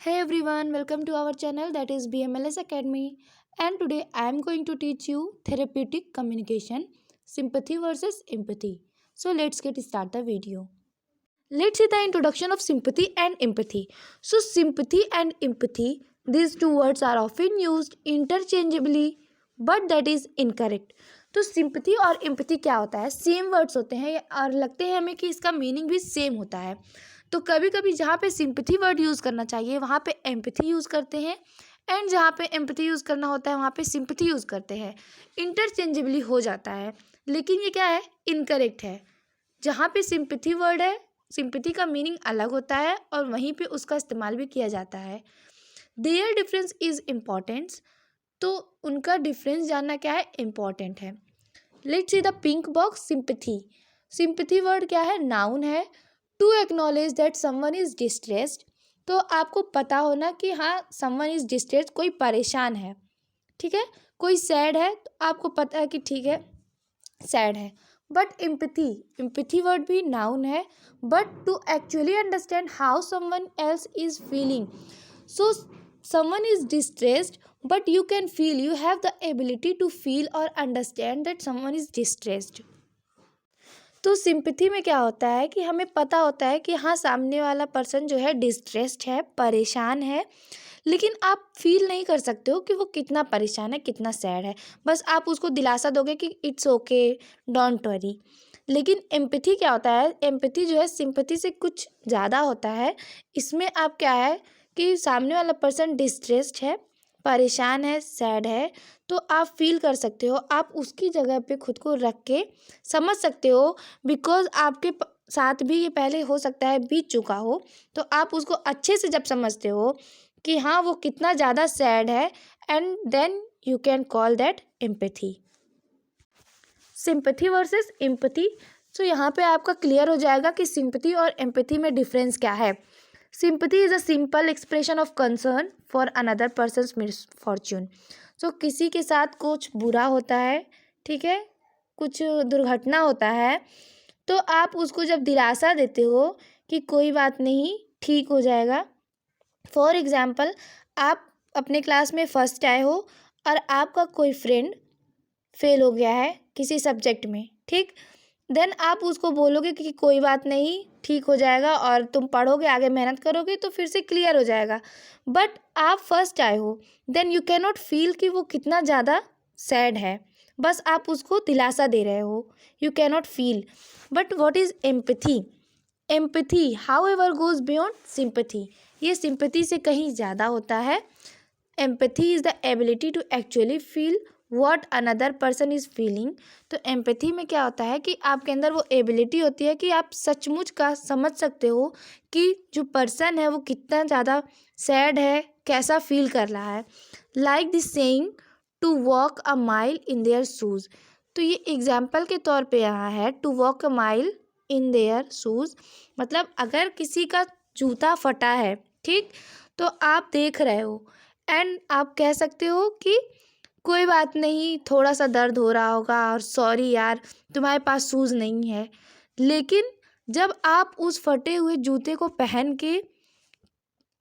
Hey everyone, welcome to our channel that is BMLS Academy. And today I am going to teach you therapeutic communication, sympathy versus empathy. So let's get start the video. Let's see the introduction of sympathy and empathy. So sympathy and empathy, these two words are often used interchangeably, but that is incorrect. तो sympathy और empathy क्या होता है, same words होते हैं और लगते हैं हमें कि इसका मीनिंग भी सेम होता है। तो कभी कभी जहाँ पे सिंपथी वर्ड यूज़ करना चाहिए वहाँ पे एम्पथी यूज़ करते हैं, एंड जहाँ पे एम्पथी यूज़ करना होता है वहाँ पे सिंपथी यूज़ करते हैं। इंटरचेंजेबली हो जाता है, लेकिन ये क्या है, इनकरेक्ट है। जहाँ पे सिंपथी वर्ड है, सिंपथी का मीनिंग अलग होता है और वहीं पे उसका इस्तेमाल भी किया जाता है। देयर डिफरेंस इज़ इम्पॉर्टेंस, तो उनका डिफरेंस जानना क्या है, इम्पॉर्टेंट है। Let's see the pink box sympathy. Sympathy word क्या है, नाउन है। To acknowledge that someone is distressed, तो आपको पता होना कि हाँ समवन इज डिस्ट्रेस्ड, कोई परेशान है, ठीक है। कोई सैड है तो आपको पता है कि ठीक है सैड है। बट एम्पथी, एम्पथी वर्ड भी नाउन है, but to actually understand how someone else is feeling. So someone is distressed but you can feel, you have the ability to feel or understand that someone is distressed. तो sympathy में क्या होता है कि हमें पता होता है कि हाँ सामने वाला पर्सन जो है डिस्ट्रेस्ड है, परेशान है, लेकिन आप फील नहीं कर सकते हो कि वो कितना परेशान है, कितना सैड है। बस आप उसको दिलासा दोगे कि इट्स ओके, डोंट वरी। लेकिन एम्पथी क्या होता है, एम्पथी जो है सिंपथी से कुछ ज़्यादा होता है। इसमें आप क्या है कि सामने वाला पर्सन डिस्ट्रेस्ड है, परेशान है, सैड है, तो आप फील कर सकते हो, आप उसकी जगह पे खुद को रख के समझ सकते हो। बिकॉज आपके साथ भी ये पहले हो सकता है बीत चुका हो, तो आप उसको अच्छे से जब समझते हो कि हाँ वो कितना ज़्यादा सैड है, and then you can call that empathy. Sympathy versus empathy, तो यहाँ पे आपका क्लियर हो जाएगा कि सिंपैथी और एम्पैथी में डिफरेंस क्या है। Sympathy is a simple expression of concern for another persons misfortune. तो किसी के साथ कुछ बुरा होता है, ठीक है, कुछ दुर्घटना होता है, तो आप उसको जब दिलासा देते हो कि कोई बात नहीं, ठीक हो जाएगा। फॉर एग्ज़ाम्पल, आप अपने क्लास में फर्स्ट आए हो और आपका कोई फ्रेंड फेल हो गया है किसी सब्जेक्ट में, ठीक। देन आप उसको बोलोगे कि कोई बात नहीं, ठीक हो जाएगा और तुम पढ़ोगे, आगे मेहनत करोगे तो फिर से क्लियर हो जाएगा। बट आप फर्स्ट आए हो, then you can not feel कि वो कितना ज़्यादा सैड है, बस आप उसको दिलासा दे रहे हो, you can not feel. But what is empathy, empathy however goes beyond sympathy, ये सिंपथी से कहीं ज़्यादा होता है। Empathy is the ability to actually feel what another person is feeling. तो एम्पैथी में क्या होता है कि आपके अंदर वो एबिलिटी होती है कि आप सचमुच का समझ सकते हो कि जो पर्सन है वो कितना ज़्यादा सैड है, कैसा फील कर रहा है। Like this saying to walk a mile in their shoes, तो ये एग्जाम्पल के तौर पे यहाँ है, to walk a mile in their shoes, मतलब अगर किसी का जूता फटा है, ठीक, तो आप देख रहे हो एंड आप कह सकते हो कि कोई बात नहीं, थोड़ा सा दर्द हो रहा होगा और सॉरी यार तुम्हारे पास शूज़ नहीं है। लेकिन जब आप उस फटे हुए जूते को पहन के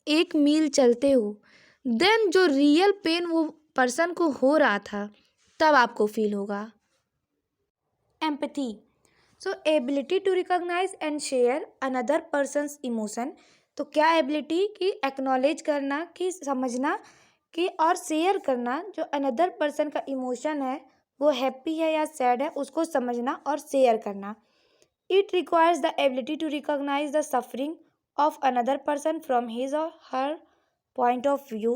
एक मील चलते हो, देन जो रियल पेन वो पर्सन को हो रहा था तब आपको फील होगा। Empathy, so ability to recognise and share another person's emotion. तो क्या एबिलिटी कि एक्नॉलेज करना, कि समझना कि और शेयर करना जो अनदर पर्सन का इमोशन है, वो हैप्पी है या सैड है, उसको समझना और शेयर करना। It requires the ability to recognise the suffering of another person from his or her point of view.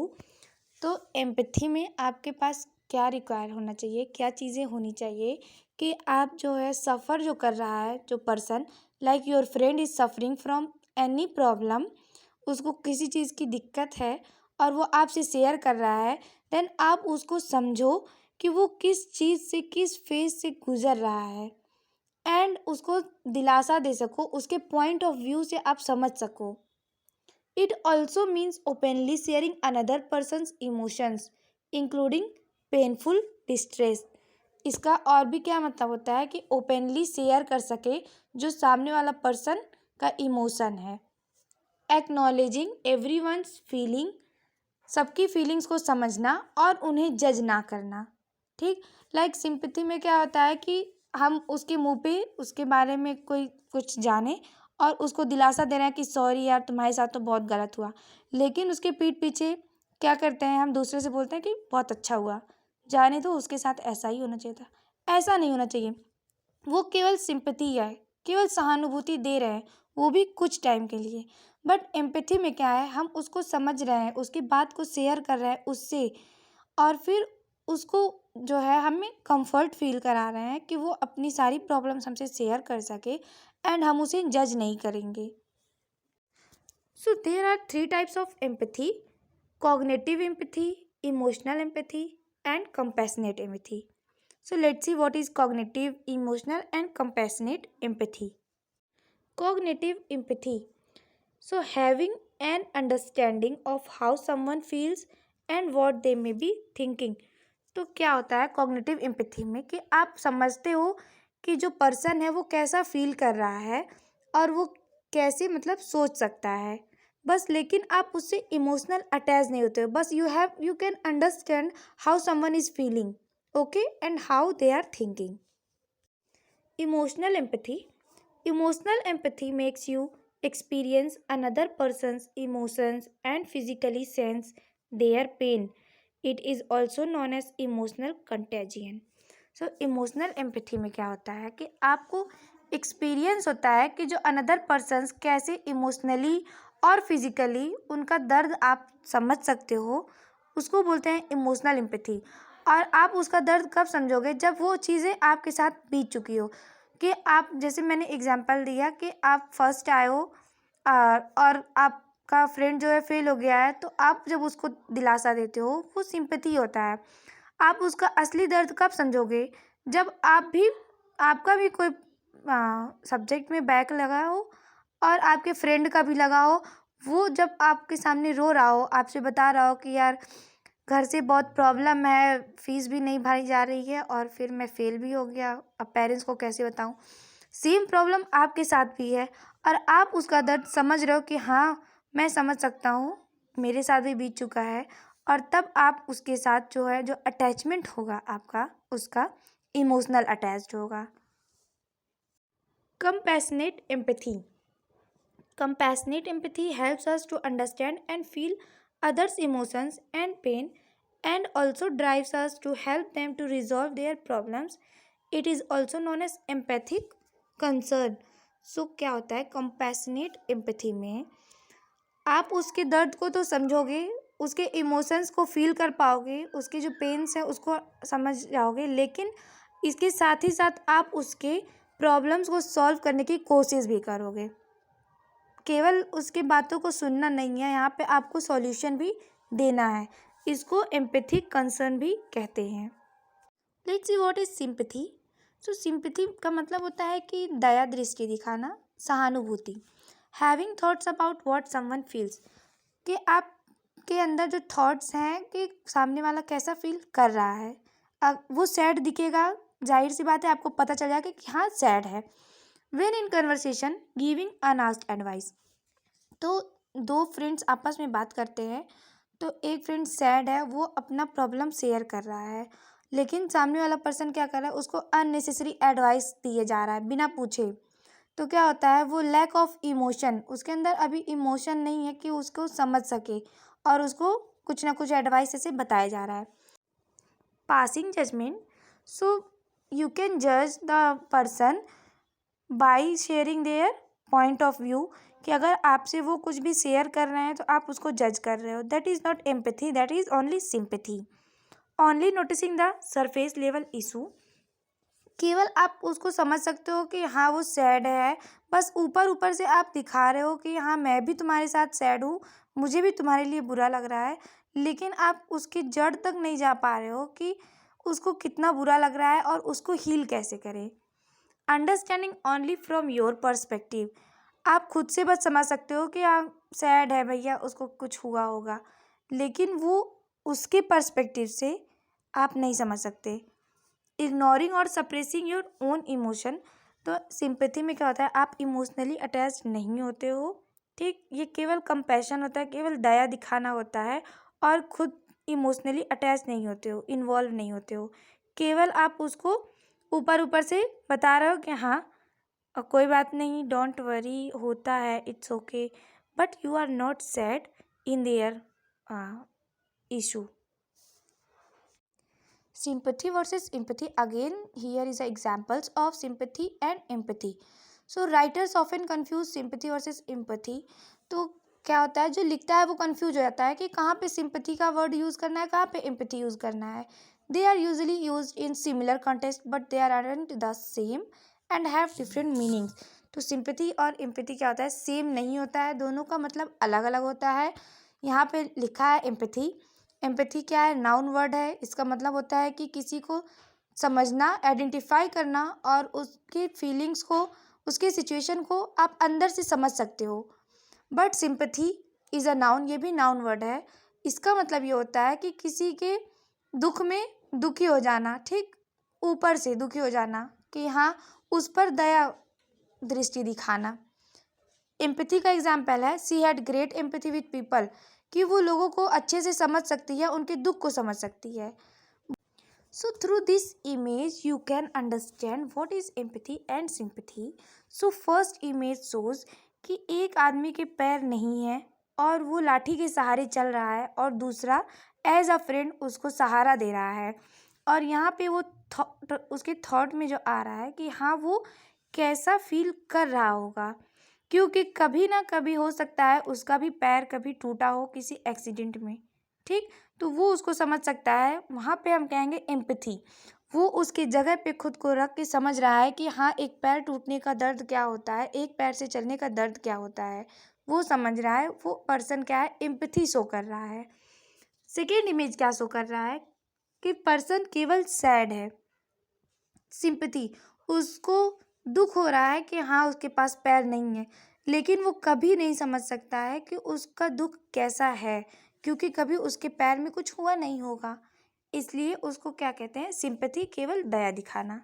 तो एम्पैथी में आपके पास क्या रिक्वायर होना चाहिए, क्या चीज़ें होनी चाहिए कि आप जो है सफ़र जो कर रहा है, जो person, like your friend is suffering from any problem, उसको किसी चीज़ की दिक्कत है और वो आपसे शेयर कर रहा है, देन आप उसको समझो कि वो किस चीज़ से, किस फेज से गुज़र रहा है, एंड उसको दिलासा दे सको, उसके पॉइंट ऑफ व्यू से आप समझ सको। It also means openly sharing another persons emotions including painful distress. इसका और भी क्या मतलब होता है कि ओपनली शेयर कर सके जो सामने वाला पर्सन का इमोशन है। एक्नॉलेजिंग एवरीवन्स फीलिंग, सबकी फीलिंग्स को समझना और उन्हें जज ना करना। ठीक, लाइक सिंपैथी में क्या होता है कि हम उसके मुंह पे उसके बारे में कोई कुछ जाने और उसको दिलासा दे रहे हैं कि सॉरी यार तुम्हारे साथ तो बहुत गलत हुआ, लेकिन उसके पीठ पीछे क्या करते हैं, हम दूसरे से बोलते हैं कि बहुत अच्छा हुआ, जाने दो उसके साथ ऐसा ही होना चाहिए था। ऐसा नहीं होना चाहिए। वो केवल सिंपैथी है, केवल सहानुभूति दे रहे हैं, वो भी कुछ टाइम के लिए। बट एम्पैथी में क्या है, हम उसको समझ रहे हैं, उसकी बात को शेयर कर रहे हैं उससे, और फिर उसको जो है हमें कंफर्ट फील करा रहे हैं कि वो अपनी सारी प्रॉब्लम्स हमसे शेयर कर सके एंड हम उसे जज नहीं करेंगे। So there are 3 types of empathy: cognitive empathy, emotional empathy and compassionate empathy. So let's see what is cognitive, emotional and compassionate empathy. Cognitive empathy. So having an understanding of how someone feels and what they may be thinking. तो क्या होता है cognitive empathy में कि आप समझते हो कि जो पर्सन है वो कैसा फील कर रहा है और वो कैसे मतलब सोच सकता है, बस लेकिन आप उससे इमोशनल अटैच नहीं होते हो, बस you can understand how someone is feeling, okay, and how they are thinking. Emotional empathy. Emotional empathy makes you experience another person's emotions and physically sense their pain. It is also known as emotional contagion. So emotional empathy में क्या होता है कि आपको experience होता है कि जो अनदर पर्सन्स कैसे इमोशनली और फिजिकली उनका दर्द आप समझ सकते हो, उसको बोलते हैं इमोशनल एम्पैथी। और आप उसका दर्द कब समझोगे, जब वो चीज़ें आपके साथ बीत चुकी हो। कि आप जैसे मैंने एग्जांपल दिया कि आप फर्स्ट आए हो और आपका फ्रेंड जो है फेल हो गया है, तो आप जब उसको दिलासा देते हो वो सिंपैथी होता है। आप उसका असली दर्द कब समझोगे, जब आपका भी कोई सब्जेक्ट में बैक लगा हो और आपके फ्रेंड का भी लगा हो, वो जब आपके सामने रो रहा हो, आपसे बता रहा हो कि यार घर से बहुत प्रॉब्लम है, फीस भी नहीं भरी जा रही है और फिर मैं फेल भी हो गया, अब पेरेंट्स को कैसे बताऊं। सेम प्रॉब्लम आपके साथ भी है और आप उसका दर्द समझ रहे हो कि हाँ मैं समझ सकता हूँ, मेरे साथ भी बीत चुका है, और तब आप उसके साथ जो है जो अटैचमेंट होगा आपका, उसका इमोशनल अटैच्ड होगा। Compassionate empathy. Compassionate empathy helps us to understand and feel others' emotions and pain, and also drives us to help them to resolve their problems. It is also known as empathic concern. So क्या होता है compassionate empathy में, आप उसके दर्द को तो समझोगे, उसके इमोशंस को फील कर पाओगे, उसके जो पेन्स हैं उसको समझ जाओगे, लेकिन इसके साथ ही साथ आप उसके प्रॉब्लम्स को सॉल्व करने की कोशिश भी करोगे। केवल उसकी बातों को सुनना नहीं है, यहाँ पे आपको सॉल्यूशन भी देना है। इसको एम्पैथिक कंसर्न भी कहते हैं। Let's see what is sympathy. So sympathy का मतलब होता है कि दया दृष्टि दिखाना, सहानुभूति। Having thoughts about what someone feels, कि आपके अंदर जो थॉट्स हैं कि सामने वाला कैसा फील कर रहा है। वो सैड दिखेगा, जाहिर सी बात है आपको पता चल जाएगा कि हाँ सैड है। When in conversation giving unasked advice, तो दो फ्रेंड्स आपस में बात करते हैं, तो एक फ्रेंड सैड है, वो अपना प्रॉब्लम शेयर कर रहा है, लेकिन सामने वाला पर्सन क्या कर रहा है, उसको अननेसेसरी एडवाइस दिए जा रहा है बिना पूछे। तो क्या होता है, वो लैक ऑफ इमोशन, उसके अंदर अभी इमोशन नहीं है कि उसको समझ सके और उसको कुछ ना कुछ एडवाइस ऐसे बताया जा रहा है। Passing judgement. So you can जज the person by sharing their point of view, कि अगर आपसे वो कुछ भी शेयर कर रहे हैं तो आप उसको जज कर रहे हो। That is not empathy, that is only sympathy. Only noticing the surface level issue, केवल आप उसको समझ सकते हो कि हाँ वो सैड है, बस ऊपर ऊपर से आप दिखा रहे हो कि हाँ मैं भी तुम्हारे साथ सैड हूँ, मुझे भी तुम्हारे लिए बुरा लग रहा है, लेकिन आप उसकी जड़ तक नहीं जा पा रहे हो कि उसको कितना बुरा लग रहा है और उसको हील कैसे करें। Understanding only from your perspective, आप खुद से बस समझ सकते हो कि हाँ सैड है भैया, उसको कुछ हुआ होगा, लेकिन वो उसके पर्सपेक्टिव से आप नहीं समझ सकते। इग्नोरिंग और सप्रेसिंग योर ओन इमोशन, तो सिंपैथी में क्या होता है, आप इमोशनली अटैच नहीं होते हो ठीक, ये केवल कंपैशन होता है, केवल दया दिखाना होता है और खुद इमोशनली अटैच नहीं होते हो, इन्वॉल्व नहीं होते हो। केवल आप उसको ऊपर ऊपर से बता रहे हो कि हाँ कोई बात नहीं, डोंट वरी, होता है, it's okay, but you are not sad in their issue. Sympathy versus empathy. Again, here is the examples of sympathy and empathy. So writers often confuse sympathy versus empathy. तो क्या होता है, जो लिखता है वो कंफ्यूज हो जाता है कि कहाँ पे सिंपैथी का वर्ड यूज़ करना है, कहाँ पे एम्पैथी यूज़ करना है। They are usually use in similar context but they aren't the same and have different meanings. तो सिंपैथी और एम्पैथी क्या होता है, सेम नहीं होता है, दोनों का मतलब अलग अलग होता है। यहाँ पे लिखा है एम्पैथी। एम्पैथी क्या है, नाउन वर्ड है, इसका मतलब होता है कि किसी को समझना, आइडेंटिफाई करना और उसकी फीलिंग्स को, उसके सिचुएशन को आप अंदर से समझ सकते हो। But sympathy is a noun, ये भी नाउन वर्ड है। इसका मतलब ये होता है कि किसी के दुख में दुखी हो जाना, ठीक, ऊपर से दुखी हो जाना, कि हाँ उस पर दया दृष्टि दिखाना। एम्पैथी का एग्जाम्पल है, she had great empathy with people, कि वो लोगों को अच्छे से समझ सकती है, उनके दुख को समझ सकती है। So through this image you can understand what is empathy and sympathy. So first image shows कि एक आदमी के पैर नहीं है और वो लाठी के सहारे चल रहा है और दूसरा एज अ फ्रेंड उसको सहारा दे रहा है। और यहाँ पे वो उसके थॉट में जो आ रहा है कि हाँ वो कैसा फील कर रहा होगा, क्योंकि कभी ना कभी हो सकता है उसका भी पैर कभी टूटा हो किसी एक्सीडेंट में, ठीक, तो वो उसको समझ सकता है। वहाँ पे हम कहेंगे एम्पैथी, वो उसकी जगह पे खुद को रख के समझ रहा है कि हाँ एक पैर टूटने का दर्द क्या होता है, एक पैर से चलने का दर्द क्या होता है, वो समझ रहा है। वो पर्सन क्या है, एम्पैथी शो कर रहा है। सेकेंड इमेज क्या शो कर रहा है कि पर्सन केवल सैड है। सिंपैथी, उसको दुख हो रहा है कि हाँ उसके पास पैर नहीं है, लेकिन वो कभी नहीं समझ सकता है कि उसका दुख कैसा है, क्योंकि कभी उसके पैर में कुछ हुआ नहीं होगा। इसलिए उसको क्या कहते हैं, सिंपैथी, केवल दया दिखाना।